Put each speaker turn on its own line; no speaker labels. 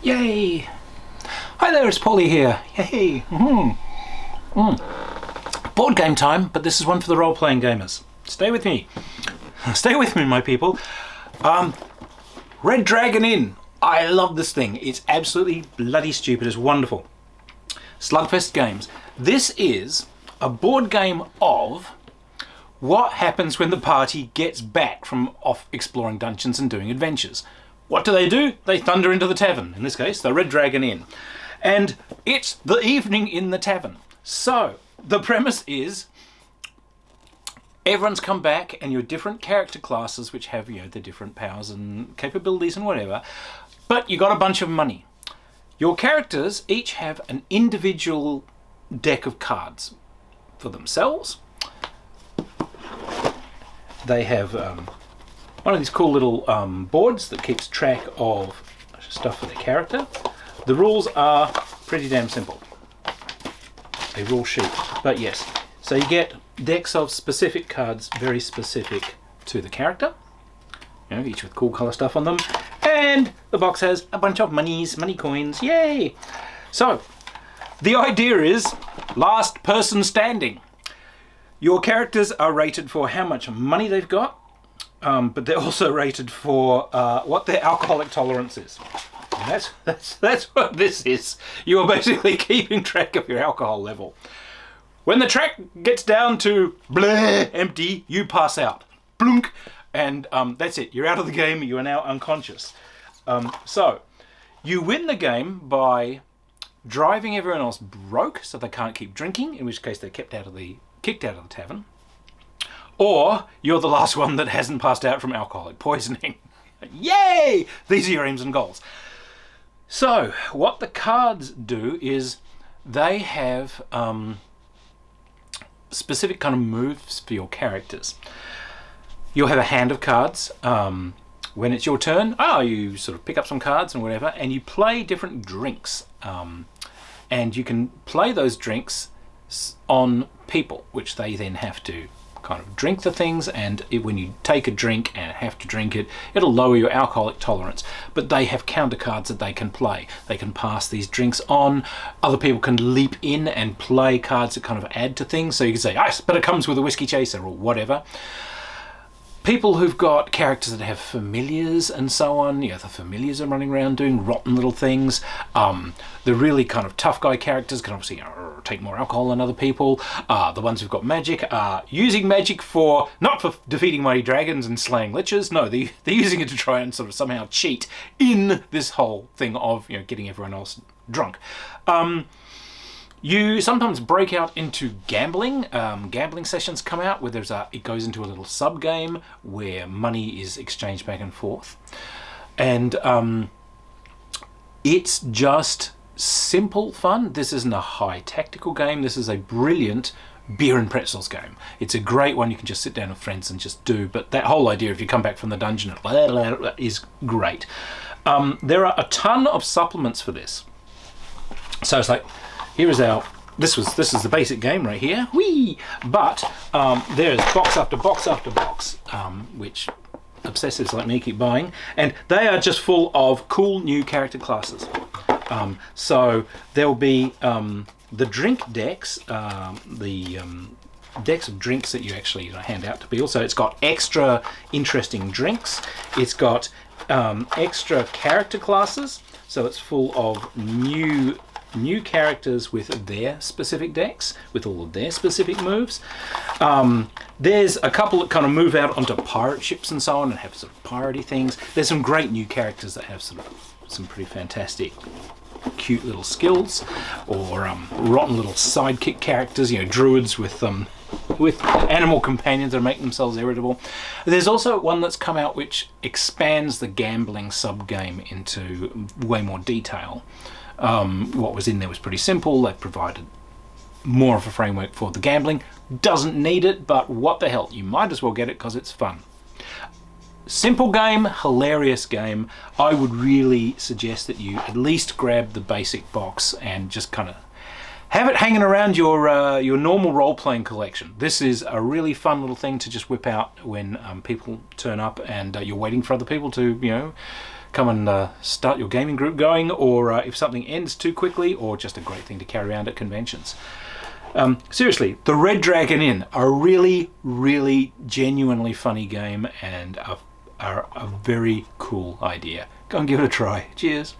Yay! Hi there, it's Polly here. Yay! Board game time, but this is one for the role-playing gamers. Stay with me. Stay with me, my people. Red Dragon Inn. I love this thing. It's absolutely bloody stupid. It's wonderful. Slugfest Games. This is a board game of what happens when the party gets back from off exploring dungeons and doing adventures. What do? They thunder into the tavern, in this case, the Red Dragon Inn. And it's the evening in the tavern. So, the premise is everyone's come back and your different character classes, which have, you know, the different powers and capabilities and whatever, but you got a bunch of money. Your characters each have an individual deck of cards for themselves. They have one of these cool little boards that keeps track of stuff for the character. The rules are pretty damn simple. A rule sheet, but yes. So you get decks of specific cards, very specific to the character. You know, each with cool colour stuff on them. And the box has a bunch of money coins, yay! So, the idea is last person standing. Your characters are rated for how much money they've got, but they're also rated for what their alcoholic tolerance is. And that's what this is. You are basically keeping track of your alcohol level. When the track gets down to bleh, empty, you pass out. Blunk, and that's it. You're out of the game. You are now unconscious. So, you win the game by driving everyone else broke so they can't keep drinking, in which case they're kicked out of the tavern. Or you're the last one that hasn't passed out from alcoholic poisoning. Yay! These are your aims and goals. So, what the cards do is they have specific kind of moves for your characters. You'll have a hand of cards. When it's your turn, you sort of pick up some cards and whatever, and you play different drinks. And you can play those drinks on people, which they then have to kind of drink the things, and when you take a drink and have to drink it, it'll lower your alcoholic tolerance. But they have counter cards that they can play. They can pass these drinks on. Other people can leap in and play cards that kind of add to things. So you can say, but it comes with a whiskey chaser or whatever. People who've got characters that have familiars and so on, the familiars are running around doing rotten little things. The really kind of tough guy characters can obviously take more alcohol than other people. The ones who've got magic are using magic not for defeating mighty dragons and slaying liches. No, they're using it to try and sort of somehow cheat in this whole thing of getting everyone else drunk. You sometimes break out into gambling. Gambling sessions come out where it goes into a little sub-game where money is exchanged back and forth. And it's just simple fun. This isn't a high tactical game. This is a brilliant beer and pretzels game. It's a great one you can just sit down with friends and just do. But that whole idea, if you come back from the dungeon, is great. There are a ton of supplements for this. So it's like, here is this is the basic game right here. Whee! But there's box after box after box, which obsessives like me keep buying, and they are just full of cool new character classes. So there'll be the drink decks, decks of drinks that you actually hand out to people. So it's got extra interesting drinks. It's got extra character classes. So it's full of new characters with their specific decks, with all of their specific moves. There's a couple that kind of move out onto pirate ships and so on and have sort of piratey things. There's some great new characters that have sort of some pretty fantastic, cute little skills, or rotten little sidekick characters, druids with animal companions that make themselves irritable. There's also one that's come out which expands the gambling sub-game into way more detail. What was in there was pretty simple. They provided more of a framework for the gambling. Doesn't need it, but what the hell, you might as well get it because it's fun. Simple game, hilarious game. I would really suggest that you at least grab the basic box and just kind of have it hanging around your normal role-playing collection. This is a really fun little thing to just whip out when people turn up and you're waiting for other people to come and start your gaming group going, or if something ends too quickly, or just a great thing to carry around at conventions. Seriously, the Red Dragon Inn, a really, really genuinely funny game and a very cool idea. Go and give it a try. Cheers.